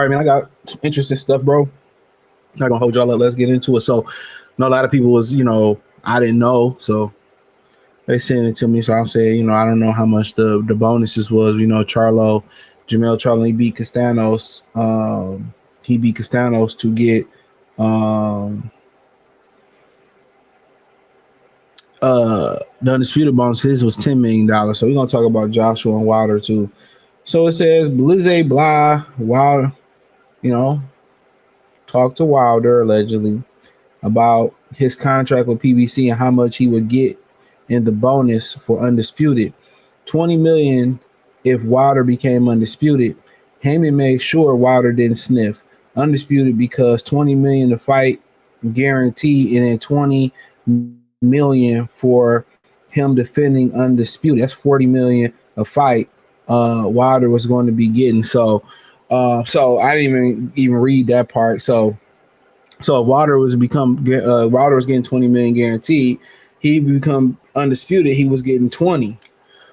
right, man. I got some interesting stuff, bro. Not gonna hold y'all up. Let's get into it. So, a lot of people was, I didn't know, so they sent it to me. So I'm saying, I don't know how much the bonuses was. Jamel Charlo, he beat Castanos. He beat Castanos to get the Undisputed bonus. His was $10 million. So we're gonna talk about Joshua and Wilder too. So it says Blizzy Blah Wilder, talked to Wilder allegedly about his contract with PBC and how much he would get in the bonus for Undisputed. $20 million if Wilder became undisputed. Heyman made sure Wilder didn't sniff Undisputed because $20 million to fight guaranteed, and then $20 million for him defending Undisputed. That's $40 million a fight Wilder was going to be getting. So I didn't even read that part. So if Wilder was getting $20 million guaranteed, he become undisputed, he was getting 20.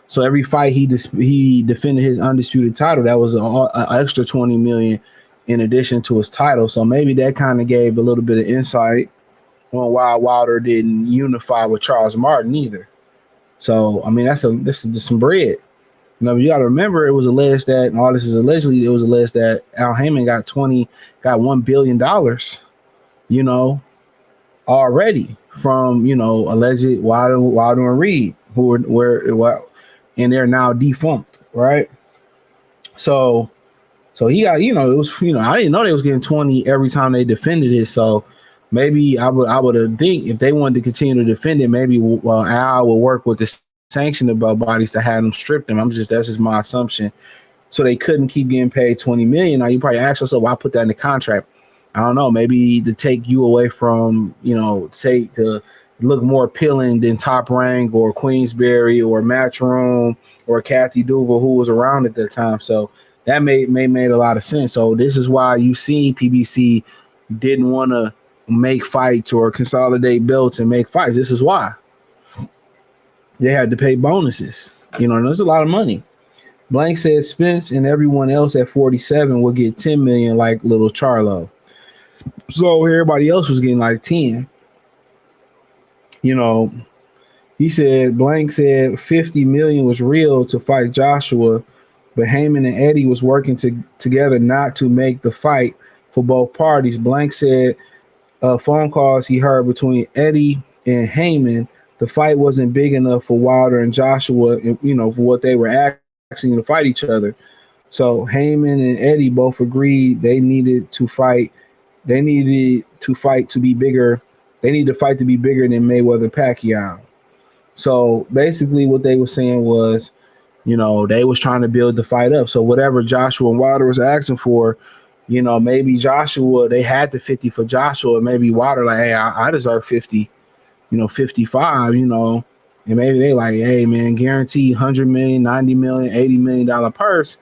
So every fight he defended his undisputed title, that was an extra 20 million in addition to his title. So maybe that kind of gave a little bit of insight on why Wilder didn't unify with Charles Martin either. So I mean, this is some bread. You got to remember, it was alleged that, and all this is allegedly, it was alleged that Al Heyman got $1 billion, already from, alleged Wilder and Reed, who were and they're now defunct, right? So he got, it was, I didn't know they was getting 20 every time they defended it. So maybe I would have think if they wanted to continue to defend it, maybe Al would work with the sanctioned bodies to have them strip them. That's just my assumption. So they couldn't keep getting paid 20 million. Now you probably ask yourself, why put that in the contract? I don't know, maybe to take you away from, say to look more appealing than Top Rank or Queensberry or Matchroom or Kathy Duval, who was around at that time. So that made a lot of sense. So this is why you see PBC didn't want to make fights or consolidate belts and make fights. This is why they had to pay bonuses. There's a lot of money. Blank said Spence and everyone else at 47 will get 10 million like little Charlo. So everybody else was getting like 10. He said, Blank said 50 million was real to fight Joshua, but Heyman and Eddie was working together not to make the fight for both parties. Blank said phone calls he heard between Eddie and Heyman, the fight wasn't big enough for Wilder and Joshua, for what they were asking to fight each other. So Heyman and Eddie both agreed they needed to fight. They needed to fight to be bigger. They need the fight to be bigger than Mayweather-Pacquiao. So basically what they were saying was, they was trying to build the fight up. So whatever Joshua and Wilder was asking for, maybe Joshua, they had the 50 for Joshua. Maybe Wilder like, hey, I deserve 50, 55, and maybe they like, hey, man, guarantee 100 million, 90 million, $80 million purse.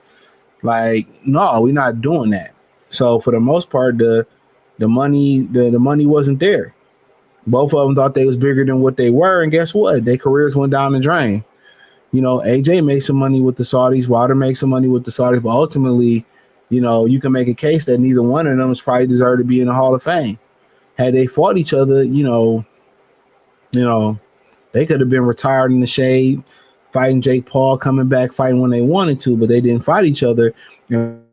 Like, no, we're not doing that. So for the most part, the money wasn't there. Both of them thought they was bigger than what they were, and guess what? Their careers went down the drain. AJ made some money with the Saudis, Wilder makes some money with the Saudis, but ultimately, you can make a case that neither one of them is probably deserved to be in the Hall of Fame. Had they fought each other, they could have been retired in the shade, fighting Jake Paul, coming back, fighting when they wanted to, but they didn't fight each other.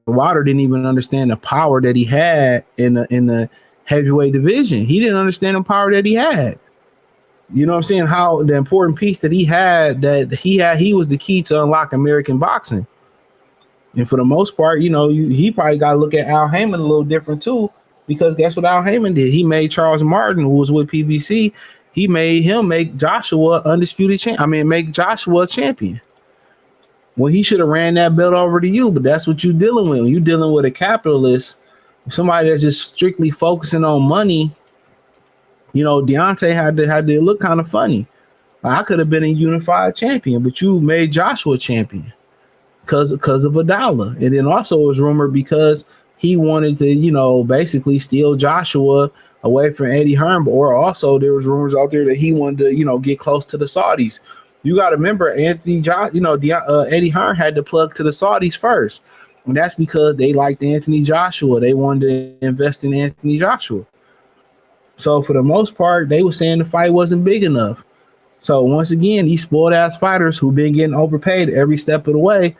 Wilder didn't even understand the power that he had in the heavyweight division. He didn't understand the power that he had. You know what I'm saying? How the important piece that he was the key to unlock American boxing. And for the most part, he probably got to look at Al Heyman a little different too, because guess what Al Heyman did? He made Charles Martin, who was with PBC, he made him make Joshua undisputed champion. Make Joshua a champion. Well, he should have ran that belt over to you, but that's what you're dealing with. When you're dealing with a capitalist, somebody that's just strictly focusing on money. Deontay had to look kind of funny. I could have been a unified champion, but you made Joshua champion because of a dollar. And then also it was rumored because he wanted to, basically steal Joshua away from Eddie Hearn, or also there was rumors out there that he wanted to, get close to the Saudis. You got to remember, Eddie Hearn had to plug to the Saudis first. And that's because they liked Anthony Joshua. They wanted to invest in Anthony Joshua. So for the most part, they were saying the fight wasn't big enough. So once again, these spoiled ass fighters who've been getting overpaid every step of the way,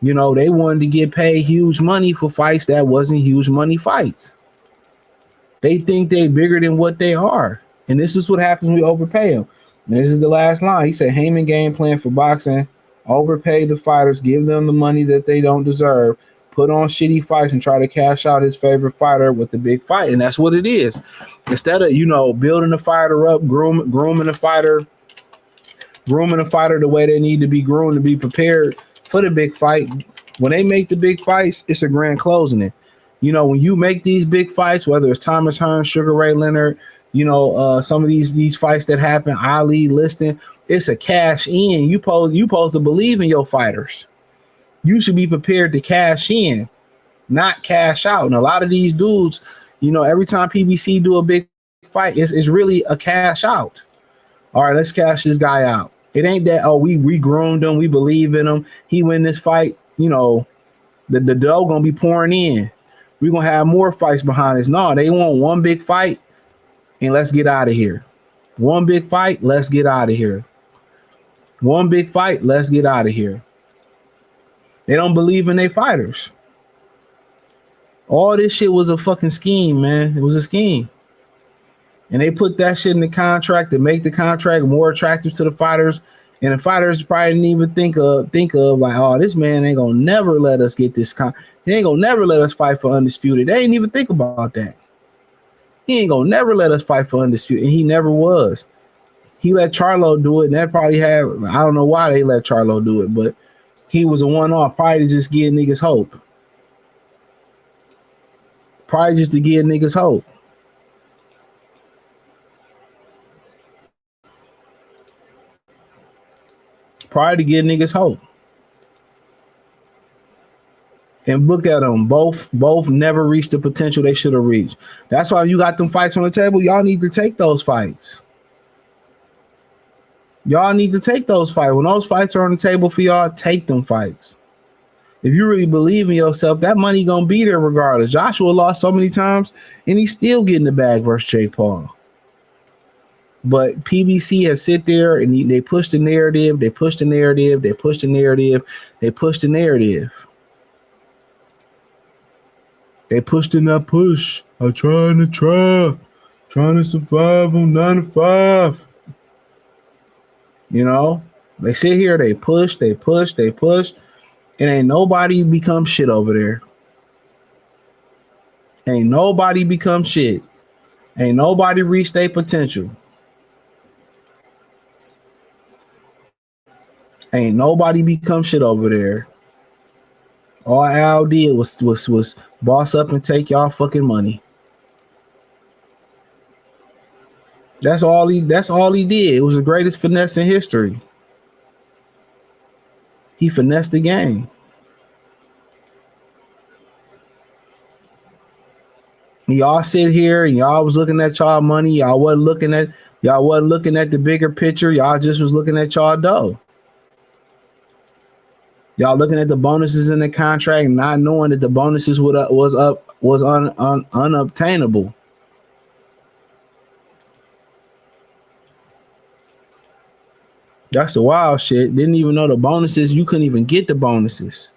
you know, they wanted to get paid huge money for fights that wasn't huge money fights. They think they bigger than what they are. And this is what happens when we overpay them. And this is the last line. He said, Heyman game plan for boxing, overpay the fighters, give them the money that they don't deserve, put on shitty fights and try to cash out his favorite fighter with the big fight. And that's what it is. Instead of, you know, building the fighter up, grooming the fighter the way they need to be groomed to be prepared for the big fight. When they make the big fights, it's a grand closing it. You know, when you make these big fights, whether it's Thomas Hearns, Sugar Ray Leonard, you know, some of these fights that happen, Ali listing, it's a cash in. You supposed to believe in your fighters. You should be prepared to cash in, not cash out. And a lot of these dudes, you know, every time PBC do a big fight, it's really a cash out. All right, let's cash this guy out. It ain't that, oh, we groomed him, we believe in him. He win this fight, you know, the dough gonna be pouring in. We're gonna have more fights behind us. No, they want one big fight and let's get out of here. One big fight, let's get out of here. One big fight, let's get out of here. They don't believe in their fighters. All this shit was a fucking scheme, man. It was a scheme. And they put that shit in the contract to make the contract more attractive to the fighters. And the fighters probably didn't even think of like, oh, this man ain't gonna never let us get this he ain't gonna never let us fight for Undisputed. They ain't even think about that. He ain't gonna never let us fight for Undisputed. And he never was. He let Charlo do it, and that probably had, I don't know why they let Charlo do it, but he was a one-off, probably to just give niggas hope. Probably just to give niggas hope. Probably to give niggas hope. And look at them. Both never reached the potential they should have reached. That's why you got them fights on the table. Y'all need to take those fights. Y'all need to take those fights. When those fights are on the table for y'all, take them fights. If you really believe in yourself, that money gonna be there regardless. Joshua lost so many times, and he's still getting the bag versus Jake Paul. But PBC has sit there and they push the narrative. They push the narrative. They push the narrative. They push the narrative. They pushed in that push. I'm trying to survive on 9 to 5. You know, they sit here, they push, and ain't nobody become shit over there. Ain't nobody become shit. Ain't nobody reach their potential. Ain't nobody become shit over there. All Al did was boss up and take y'all fucking money. That's all he did. It was the greatest finesse in history. He finessed the game. Y'all sit here and y'all was looking at y'all money. Y'all wasn't looking at the bigger picture. Y'all just was looking at y'all dough. Y'all looking at the bonuses in the contract, not knowing that the bonuses was unobtainable. That's the wild shit. Didn't even know the bonuses. You couldn't even get the bonuses.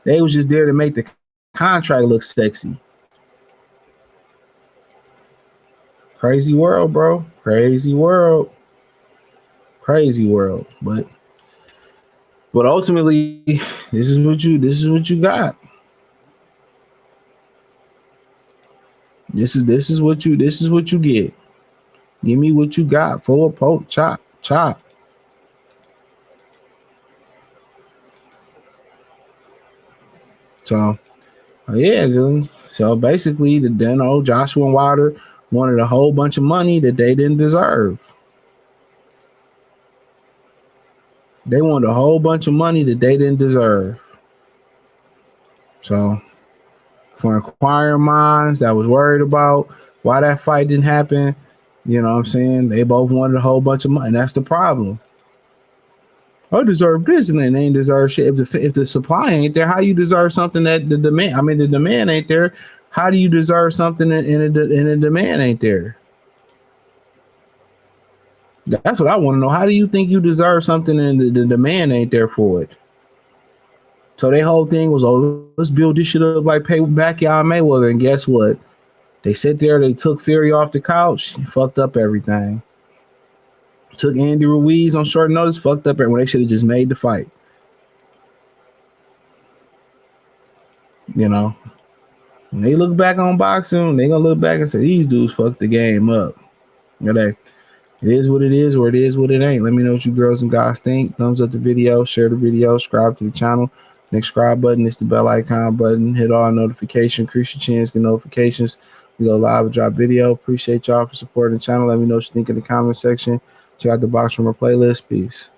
They was just there to make the contract look sexy. Crazy world, bro. Crazy world. Crazy world. But ultimately, this is what you got. This is what you get. Give me what you got. Full poke, chop. So, yeah. So basically, Joshua and Wilder wanted a whole bunch of money that they didn't deserve. They wanted a whole bunch of money that they didn't deserve. So, for inquiring minds that was worried about why that fight didn't happen, you know what I'm saying? They both wanted a whole bunch of money. And that's the problem. I deserve this, and they ain't deserve shit. If the supply ain't there, how you deserve something that the demand? I mean, the demand ain't there. How do you deserve something and the demand ain't there? That's what I want to know. How do you think you deserve something and the demand ain't there for it? So their whole thing was, oh, let's build this shit up like Pacquiao Mayweather. And guess what? They sit there, they took Fury off the couch, fucked up everything. Took Andy Ruiz on short notice, fucked up when they should have just made the fight. You know, when they look back on boxing, they gonna look back and say these dudes fucked the game up. You know, it is what it is, or it is what it ain't. Let me know what you girls and guys think. Thumbs up the video, share the video, subscribe to the channel. Next subscribe button is the bell icon button. Hit all notifications, increase your chance, get notifications. We go live and drop video. Appreciate y'all for supporting the channel. Let me know what you think in the comment section. Check out the Box Rumor playlist. Peace.